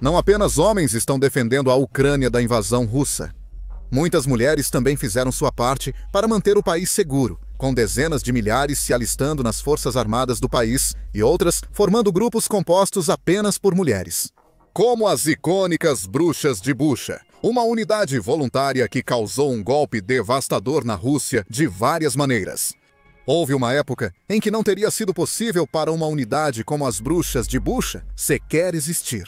Não apenas homens estão defendendo a Ucrânia da invasão russa. Muitas mulheres também fizeram sua parte para manter o país seguro, com dezenas de milhares se alistando nas forças armadas do país e outras formando grupos compostos apenas por mulheres. Como as icônicas Bruxas de Bucha, uma unidade voluntária que causou um golpe devastador na Rússia de várias maneiras. Houve uma época em que não teria sido possível para uma unidade como as Bruxas de Bucha sequer existir.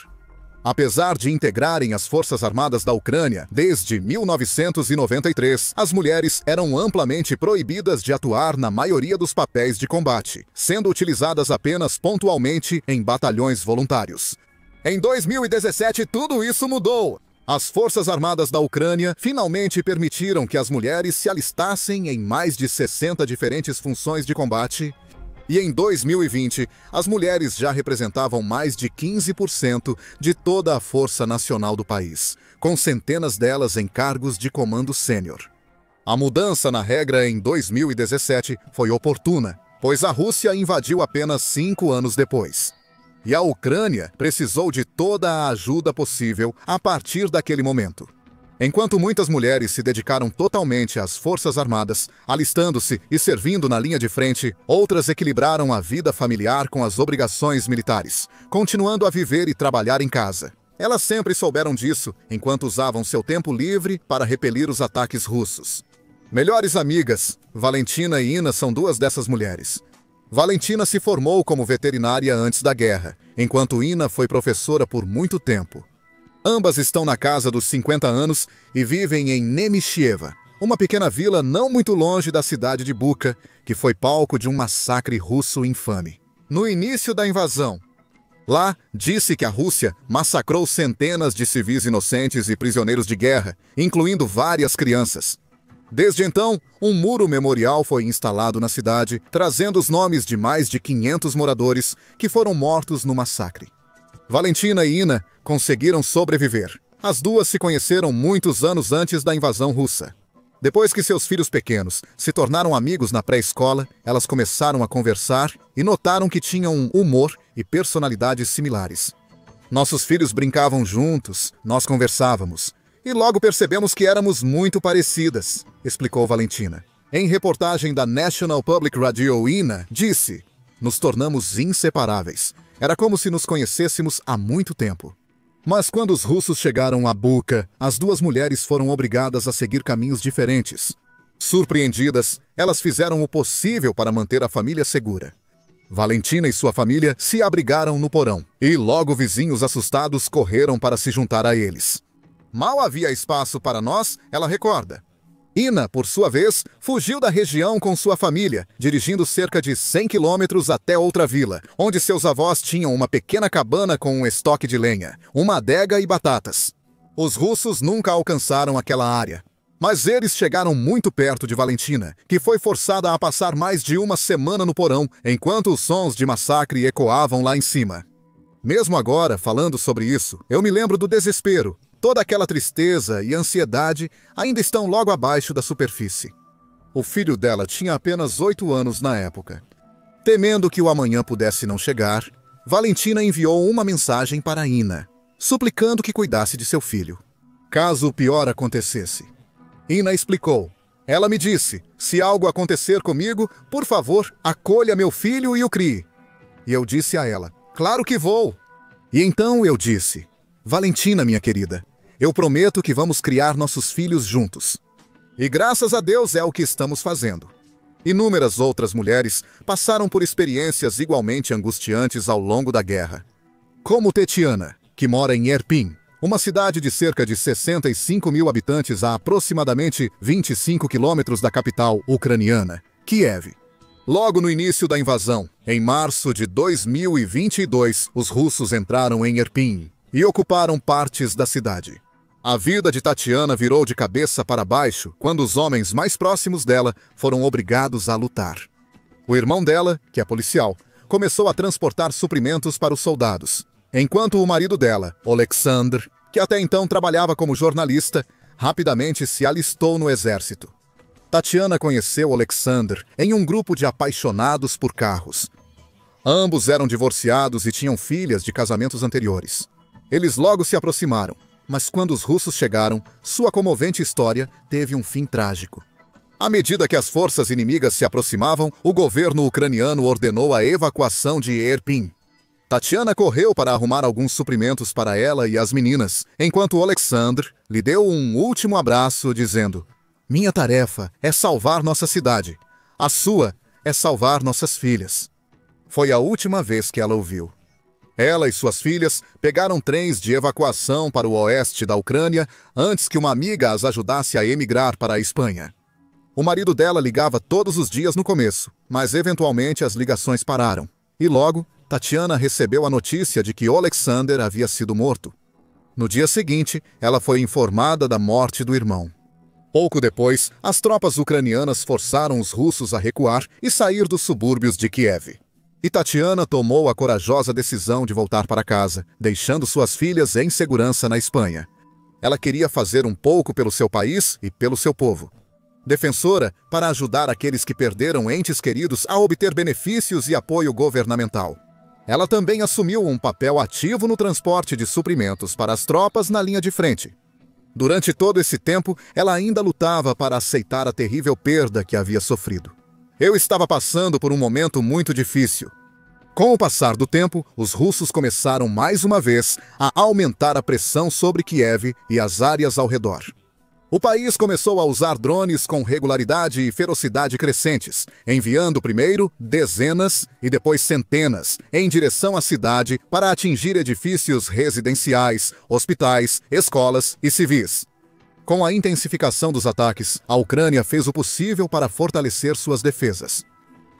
Apesar de integrarem as Forças Armadas da Ucrânia desde 1993, as mulheres eram amplamente proibidas de atuar na maioria dos papéis de combate, sendo utilizadas apenas pontualmente em batalhões voluntários. Em 2017, tudo isso mudou. As Forças Armadas da Ucrânia finalmente permitiram que as mulheres se alistassem em mais de 60 diferentes funções de combate. E em 2020, as mulheres já representavam mais de 15% de toda a força nacional do país, com centenas delas em cargos de comando sênior. A mudança na regra em 2017 foi oportuna, pois a Rússia invadiu apenas 5 anos depois. E a Ucrânia precisou de toda a ajuda possível a partir daquele momento. Enquanto muitas mulheres se dedicaram totalmente às Forças Armadas, alistando-se e servindo na linha de frente, outras equilibraram a vida familiar com as obrigações militares, continuando a viver e trabalhar em casa. Elas sempre souberam disso, enquanto usavam seu tempo livre para repelir os ataques russos. Melhores amigas, Valentina e Ina são duas dessas mulheres. Valentina se formou como veterinária antes da guerra, enquanto Ina foi professora por muito tempo. Ambas estão na casa dos 50 anos e vivem em Nemichieva, uma pequena vila não muito longe da cidade de Bucha, que foi palco de um massacre russo infame. No início da invasão, lá disse que a Rússia massacrou centenas de civis inocentes e prisioneiros de guerra, incluindo várias crianças. Desde então, um muro memorial foi instalado na cidade, trazendo os nomes de mais de 500 moradores que foram mortos no massacre. Valentina e Ina conseguiram sobreviver. As duas se conheceram muitos anos antes da invasão russa. Depois que seus filhos pequenos se tornaram amigos na pré-escola, elas começaram a conversar e notaram que tinham um humor e personalidades similares. Nossos filhos brincavam juntos, nós conversávamos, e logo percebemos que éramos muito parecidas, explicou Valentina. Em reportagem da National Public Radio, Ina disse: "Nos tornamos inseparáveis. Era como se nos conhecêssemos há muito tempo." Mas quando os russos chegaram a Bucha, as duas mulheres foram obrigadas a seguir caminhos diferentes. Surpreendidas, elas fizeram o possível para manter a família segura. Valentina e sua família se abrigaram no porão, e logo vizinhos assustados correram para se juntar a eles. Mal havia espaço para nós, ela recorda. Ina, por sua vez, fugiu da região com sua família, dirigindo cerca de 100 quilômetros até outra vila, onde seus avós tinham uma pequena cabana com um estoque de lenha, uma adega e batatas. Os russos nunca alcançaram aquela área, mas eles chegaram muito perto de Valentina, que foi forçada a passar mais de uma semana no porão, enquanto os sons de massacre ecoavam lá em cima. Mesmo agora, falando sobre isso, eu me lembro do desespero. Toda aquela tristeza e ansiedade ainda estão logo abaixo da superfície. O filho dela tinha apenas 8 anos na época. Temendo que o amanhã pudesse não chegar, Valentina enviou uma mensagem para Ina, suplicando que cuidasse de seu filho, caso o pior acontecesse. Ina explicou. Ela me disse: "Se algo acontecer comigo, por favor, acolha meu filho e o crie." E eu disse a ela: "Claro que vou." E então eu disse: "Valentina, minha querida, eu prometo que vamos criar nossos filhos juntos." E graças a Deus é o que estamos fazendo. Inúmeras outras mulheres passaram por experiências igualmente angustiantes ao longo da guerra. Como Tetiana, que mora em Irpin, uma cidade de cerca de 65 mil habitantes a aproximadamente 25 quilômetros da capital ucraniana, Kiev. Logo no início da invasão, em março de 2022, os russos entraram em Irpin e ocuparam partes da cidade. A vida de Tatiana virou de cabeça para baixo quando os homens mais próximos dela foram obrigados a lutar. O irmão dela, que é policial, começou a transportar suprimentos para os soldados, enquanto o marido dela, Oleksandr, que até então trabalhava como jornalista, rapidamente se alistou no exército. Tatiana conheceu Oleksandr em um grupo de apaixonados por carros. Ambos eram divorciados e tinham filhas de casamentos anteriores. Eles logo se aproximaram, mas quando os russos chegaram, sua comovente história teve um fim trágico. À medida que as forças inimigas se aproximavam, o governo ucraniano ordenou a evacuação de Irpin. Tatiana correu para arrumar alguns suprimentos para ela e as meninas, enquanto Oleksandr lhe deu um último abraço, dizendo: "Minha tarefa é salvar nossa cidade. A sua é salvar nossas filhas." Foi a última vez que ela ouviu. Ela e suas filhas pegaram trens de evacuação para o oeste da Ucrânia antes que uma amiga as ajudasse a emigrar para a Espanha. O marido dela ligava todos os dias no começo, mas eventualmente as ligações pararam. E logo, Tatiana recebeu a notícia de que Oleksandr havia sido morto. No dia seguinte, ela foi informada da morte do irmão. Pouco depois, as tropas ucranianas forçaram os russos a recuar e sair dos subúrbios de Kiev. E Tatiana tomou a corajosa decisão de voltar para casa, deixando suas filhas em segurança na Espanha. Ela queria fazer um pouco pelo seu país e pelo seu povo. Defensora para ajudar aqueles que perderam entes queridos a obter benefícios e apoio governamental. Ela também assumiu um papel ativo no transporte de suprimentos para as tropas na linha de frente. Durante todo esse tempo, ela ainda lutava para aceitar a terrível perda que havia sofrido. Eu estava passando por um momento muito difícil. Com o passar do tempo, os russos começaram mais uma vez a aumentar a pressão sobre Kiev e as áreas ao redor. O país começou a usar drones com regularidade e ferocidade crescentes, enviando primeiro dezenas e depois centenas em direção à cidade para atingir edifícios residenciais, hospitais, escolas e civis. Com a intensificação dos ataques, a Ucrânia fez o possível para fortalecer suas defesas.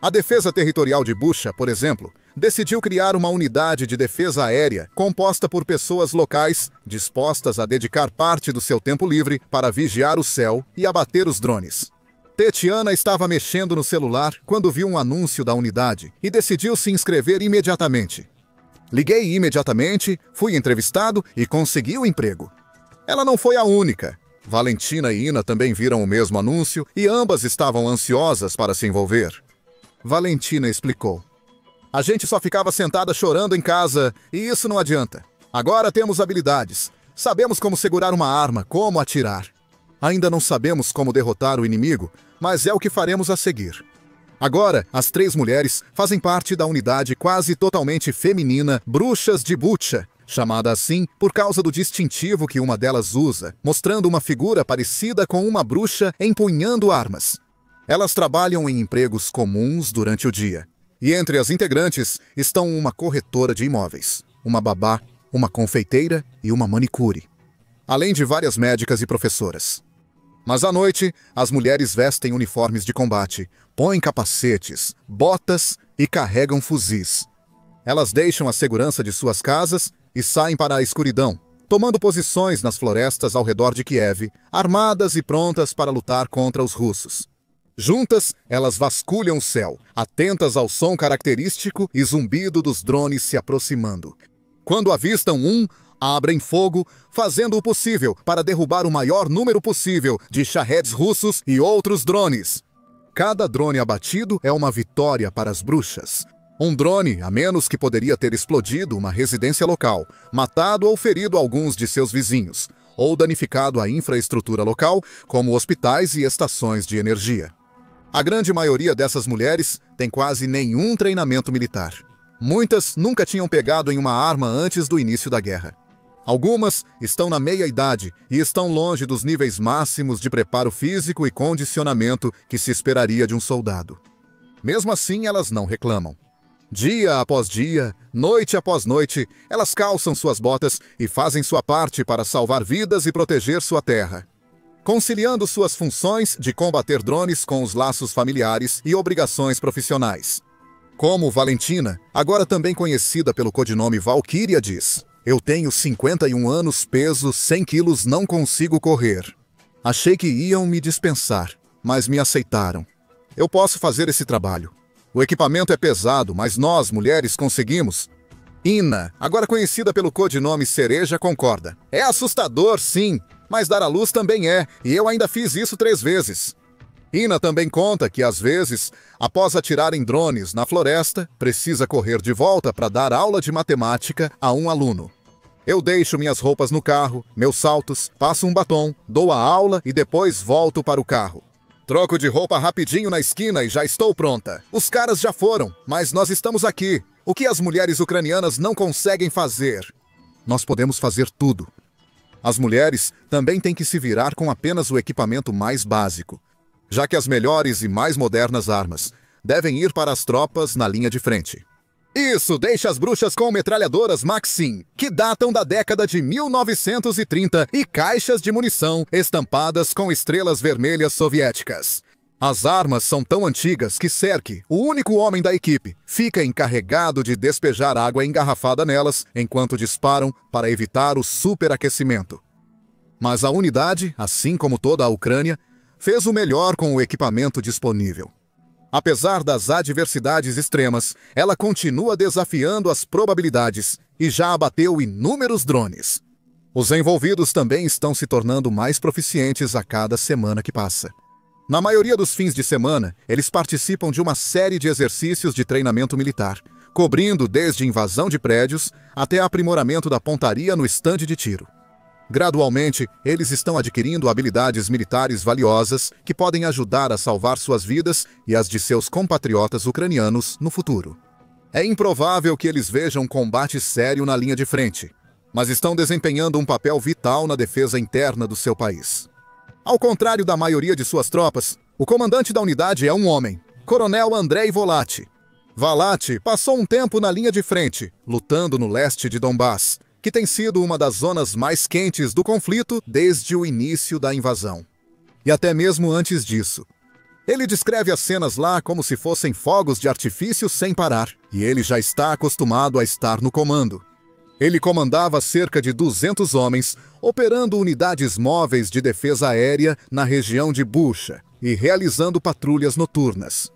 A Defesa Territorial de Bucha, por exemplo, decidiu criar uma unidade de defesa aérea composta por pessoas locais dispostas a dedicar parte do seu tempo livre para vigiar o céu e abater os drones. Tatiana estava mexendo no celular quando viu um anúncio da unidade e decidiu se inscrever imediatamente. Liguei imediatamente, fui entrevistado e consegui o emprego. Ela não foi a única. Valentina e Ina também viram o mesmo anúncio e ambas estavam ansiosas para se envolver. Valentina explicou: "A gente só ficava sentada chorando em casa, e isso não adianta. Agora temos habilidades. Sabemos como segurar uma arma, como atirar. Ainda não sabemos como derrotar o inimigo, mas é o que faremos a seguir." Agora, as 3 mulheres fazem parte da unidade quase totalmente feminina Bruxas de Bucha, chamada assim por causa do distintivo que uma delas usa, mostrando uma figura parecida com uma bruxa empunhando armas. Elas trabalham em empregos comuns durante o dia. E entre as integrantes estão uma corretora de imóveis, uma babá, uma confeiteira e uma manicure, além de várias médicas e professoras. Mas à noite, as mulheres vestem uniformes de combate, põem capacetes, botas e carregam fuzis. Elas deixam a segurança de suas casas e saem para a escuridão, tomando posições nas florestas ao redor de Kiev, armadas e prontas para lutar contra os russos. Juntas, elas vasculham o céu, atentas ao som característico e zumbido dos drones se aproximando. Quando avistam um, abrem fogo, fazendo o possível para derrubar o maior número possível de charretes russos e outros drones. Cada drone abatido é uma vitória para as bruxas. Um drone, a menos que poderia ter explodido uma residência local, matado ou ferido alguns de seus vizinhos, ou danificado a infraestrutura local, como hospitais e estações de energia. A grande maioria dessas mulheres tem quase nenhum treinamento militar. Muitas nunca tinham pegado em uma arma antes do início da guerra. Algumas estão na meia-idade e estão longe dos níveis máximos de preparo físico e condicionamento que se esperaria de um soldado. Mesmo assim, elas não reclamam. Dia após dia, noite após noite, elas calçam suas botas e fazem sua parte para salvar vidas e proteger sua terra, conciliando suas funções de combater drones com os laços familiares e obrigações profissionais. Como Valentina, agora também conhecida pelo codinome Valkyria, diz: "Eu tenho 51 anos, peso 100 quilos, não consigo correr. Achei que iam me dispensar, mas me aceitaram. Eu posso fazer esse trabalho. O equipamento é pesado, mas nós, mulheres, conseguimos." Ina, agora conhecida pelo codinome Cereja, concorda: "É assustador, sim, mas dar à luz também é, e eu ainda fiz isso 3 vezes." Ina também conta que, às vezes, após atirar em drones na floresta, precisa correr de volta para dar aula de matemática a um aluno. Eu deixo minhas roupas no carro, meus saltos, passo um batom, dou a aula e depois volto para o carro. Troco de roupa rapidinho na esquina e já estou pronta. Os caras já foram, mas nós estamos aqui. O que as mulheres ucranianas não conseguem fazer? Nós podemos fazer tudo. As mulheres também têm que se virar com apenas o equipamento mais básico, já que as melhores e mais modernas armas devem ir para as tropas na linha de frente. Isso deixa as bruxas com metralhadoras Maxim, que datam da década de 1930, e caixas de munição estampadas com estrelas vermelhas soviéticas. As armas são tão antigas que Serk, o único homem da equipe, fica encarregado de despejar água engarrafada nelas enquanto disparam para evitar o superaquecimento. Mas a unidade, assim como toda a Ucrânia, fez o melhor com o equipamento disponível. Apesar das adversidades extremas, ela continua desafiando as probabilidades e já abateu inúmeros drones. Os envolvidos também estão se tornando mais proficientes a cada semana que passa. Na maioria dos fins de semana, eles participam de uma série de exercícios de treinamento militar, cobrindo desde invasão de prédios até aprimoramento da pontaria no estande de tiro. Gradualmente, eles estão adquirindo habilidades militares valiosas que podem ajudar a salvar suas vidas e as de seus compatriotas ucranianos no futuro. É improvável que eles vejam combate sério na linha de frente, mas estão desempenhando um papel vital na defesa interna do seu país. Ao contrário da maioria de suas tropas, o comandante da unidade é um homem, Coronel Andrei Volati. Volati passou um tempo na linha de frente, lutando no leste de Donbass, que tem sido uma das zonas mais quentes do conflito desde o início da invasão. E até mesmo antes disso. Ele descreve as cenas lá como se fossem fogos de artifício sem parar, e ele já está acostumado a estar no comando. Ele comandava cerca de 200 homens, operando unidades móveis de defesa aérea na região de Bucha e realizando patrulhas noturnas.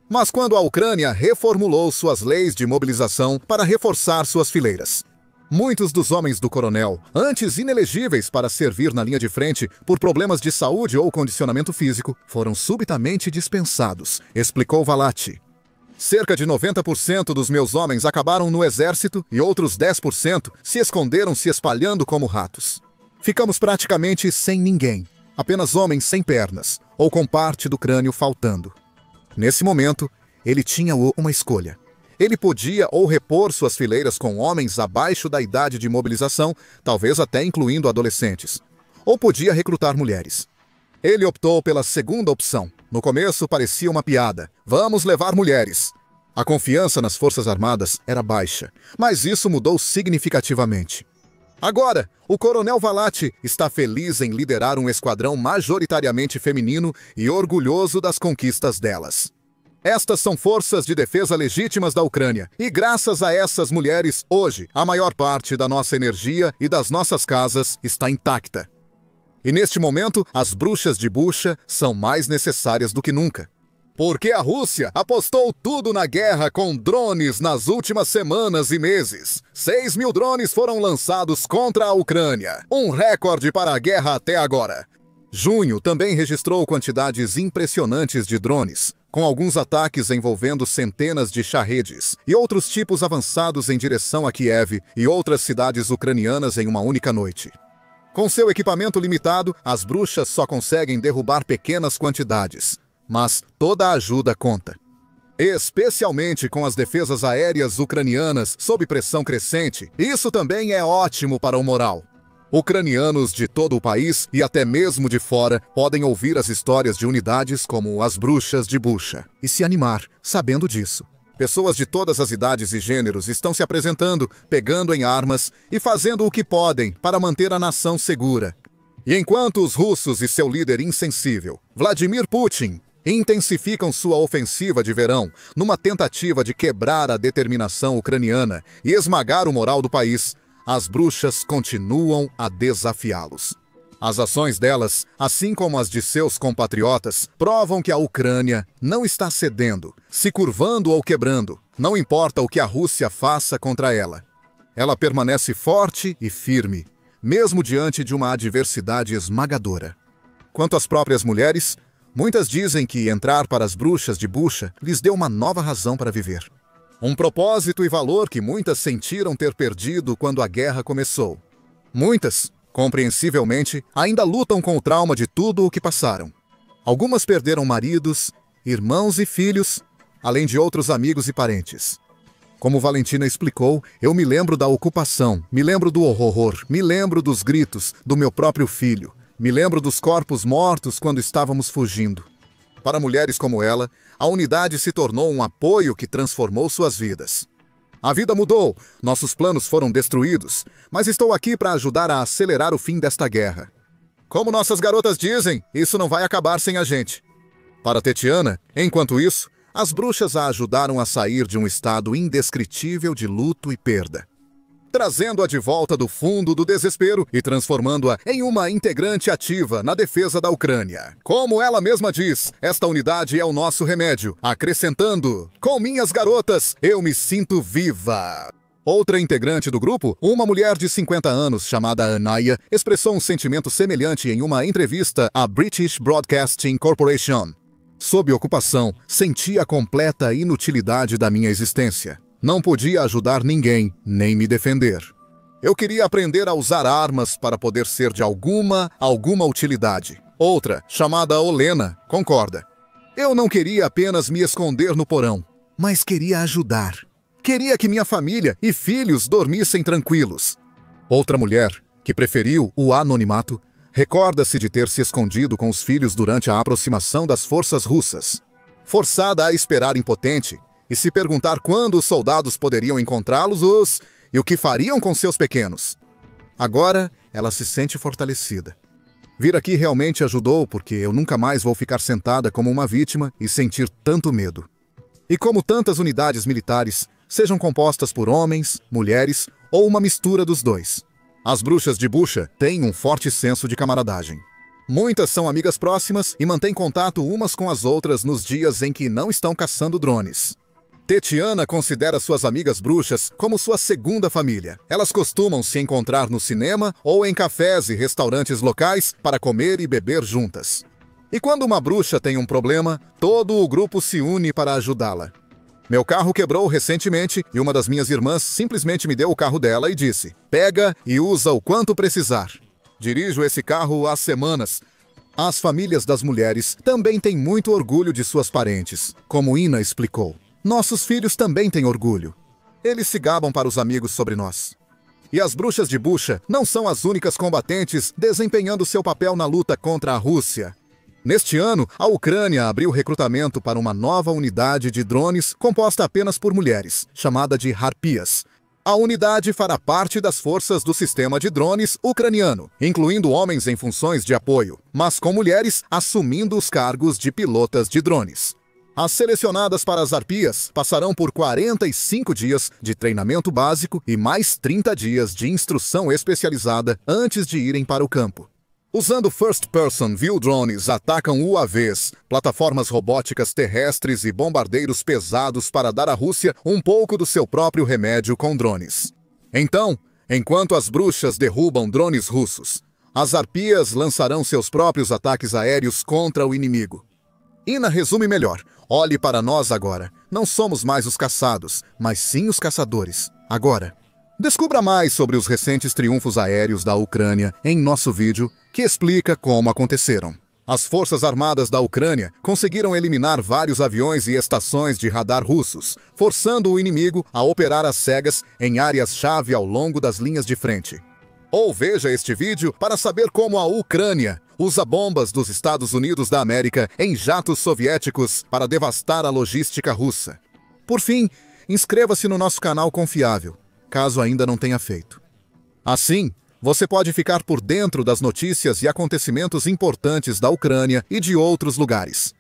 Mas quando a Ucrânia reformulou suas leis de mobilização para reforçar suas fileiras, muitos dos homens do coronel, antes inelegíveis para servir na linha de frente por problemas de saúde ou condicionamento físico, foram subitamente dispensados, explicou Volati. Cerca de 90% dos meus homens acabaram no exército e outros 10% se esconderam se espalhando como ratos. Ficamos praticamente sem ninguém, apenas homens sem pernas, ou com parte do crânio faltando. Nesse momento, ele tinha uma escolha. Ele podia ou repor suas fileiras com homens abaixo da idade de mobilização, talvez até incluindo adolescentes, ou podia recrutar mulheres. Ele optou pela segunda opção. No começo parecia uma piada. Vamos levar mulheres. A confiança nas Forças Armadas era baixa, mas isso mudou significativamente. Agora, o Coronel Volati está feliz em liderar um esquadrão majoritariamente feminino e orgulhoso das conquistas delas. Estas são forças de defesa legítimas da Ucrânia, e graças a essas mulheres, hoje, a maior parte da nossa energia e das nossas casas está intacta. E neste momento, as bruxas de Bucha são mais necessárias do que nunca. Porque a Rússia apostou tudo na guerra com drones nas últimas semanas e meses. 6.000 drones foram lançados contra a Ucrânia, um recorde para a guerra até agora. Junho também registrou quantidades impressionantes de drones, com alguns ataques envolvendo centenas de Shaheeds e outros tipos avançados em direção a Kiev e outras cidades ucranianas em uma única noite. Com seu equipamento limitado, as bruxas só conseguem derrubar pequenas quantidades, mas toda a ajuda conta. Especialmente com as defesas aéreas ucranianas sob pressão crescente, isso também é ótimo para o moral. Ucranianos de todo o país e até mesmo de fora podem ouvir as histórias de unidades como as bruxas de Bucha e se animar, sabendo disso. Pessoas de todas as idades e gêneros estão se apresentando, pegando em armas e fazendo o que podem para manter a nação segura. E enquanto os russos e seu líder insensível, Vladimir Putin, intensificam sua ofensiva de verão numa tentativa de quebrar a determinação ucraniana e esmagar o moral do país, as bruxas continuam a desafiá-los. As ações delas, assim como as de seus compatriotas, provam que a Ucrânia não está cedendo, se curvando ou quebrando, não importa o que a Rússia faça contra ela. Ela permanece forte e firme, mesmo diante de uma adversidade esmagadora. Quanto às próprias mulheres, muitas dizem que entrar para as bruxas de Bucha lhes deu uma nova razão para viver. Um propósito e valor que muitas sentiram ter perdido quando a guerra começou. Muitas, compreensivelmente, ainda lutam com o trauma de tudo o que passaram. Algumas perderam maridos, irmãos e filhos, além de outros amigos e parentes. Como Valentina explicou, eu me lembro da ocupação, me lembro do horror, me lembro dos gritos do meu próprio filho, me lembro dos corpos mortos quando estávamos fugindo. Para mulheres como ela, a unidade se tornou um apoio que transformou suas vidas. A vida mudou, nossos planos foram destruídos, mas estou aqui para ajudar a acelerar o fim desta guerra. Como nossas garotas dizem, isso não vai acabar sem a gente. Para Tetiana, enquanto isso, as bruxas a ajudaram a sair de um estado indescritível de luto e perda, trazendo-a de volta do fundo do desespero e transformando-a em uma integrante ativa na defesa da Ucrânia. Como ela mesma diz, esta unidade é o nosso remédio, acrescentando: com minhas garotas, eu me sinto viva. Outra integrante do grupo, uma mulher de 50 anos chamada Anaya, expressou um sentimento semelhante em uma entrevista à British Broadcasting Corporation. Sob ocupação, senti a completa inutilidade da minha existência. Não podia ajudar ninguém, nem me defender. Eu queria aprender a usar armas para poder ser de alguma utilidade. Outra, chamada Olena, concorda. Eu não queria apenas me esconder no porão, mas queria ajudar. Queria que minha família e filhos dormissem tranquilos. Outra mulher, que preferiu o anonimato, recorda-se de ter se escondido com os filhos durante a aproximação das forças russas. Forçada a esperar impotente e se perguntar quando os soldados poderiam encontrá-los e o que fariam com seus pequenos. Agora, ela se sente fortalecida. Vir aqui realmente ajudou porque eu nunca mais vou ficar sentada como uma vítima e sentir tanto medo. E como tantas unidades militares, sejam compostas por homens, mulheres ou uma mistura dos dois. As bruxas de Bucha têm um forte senso de camaradagem. Muitas são amigas próximas e mantêm contato umas com as outras nos dias em que não estão caçando drones. Tetiana considera suas amigas bruxas como sua segunda família. Elas costumam se encontrar no cinema ou em cafés e restaurantes locais para comer e beber juntas. E quando uma bruxa tem um problema, todo o grupo se une para ajudá-la. Meu carro quebrou recentemente e uma das minhas irmãs simplesmente me deu o carro dela e disse: pega e usa o quanto precisar. Dirijo esse carro há semanas. As famílias das mulheres também têm muito orgulho de suas parentes, como Ina explicou. Nossos filhos também têm orgulho. Eles se gabam para os amigos sobre nós. E as bruxas de Bucha não são as únicas combatentes desempenhando seu papel na luta contra a Rússia. Neste ano, a Ucrânia abriu recrutamento para uma nova unidade de drones composta apenas por mulheres, chamada de Harpias. A unidade fará parte das forças do sistema de drones ucraniano, incluindo homens em funções de apoio, mas com mulheres assumindo os cargos de pilotas de drones. As selecionadas para as Harpias passarão por 45 dias de treinamento básico e mais 30 dias de instrução especializada antes de irem para o campo. Usando First Person View drones, atacam UAVs, plataformas robóticas terrestres e bombardeiros pesados para dar à Rússia um pouco do seu próprio remédio com drones. Então, enquanto as bruxas derrubam drones russos, as Harpias lançarão seus próprios ataques aéreos contra o inimigo. Ina resume melhor. Olhe para nós agora. Não somos mais os caçados, mas sim os caçadores. Agora, descubra mais sobre os recentes triunfos aéreos da Ucrânia em nosso vídeo, que explica como aconteceram. As forças armadas da Ucrânia conseguiram eliminar vários aviões e estações de radar russos, forçando o inimigo a operar às cegas em áreas-chave ao longo das linhas de frente. Ou veja este vídeo para saber como a Ucrânia usa bombas dos Estados Unidos da América em jatos soviéticos para devastar a logística russa. Por fim, inscreva-se no nosso canal confiável, caso ainda não tenha feito. Assim, você pode ficar por dentro das notícias e acontecimentos importantes da Ucrânia e de outros lugares.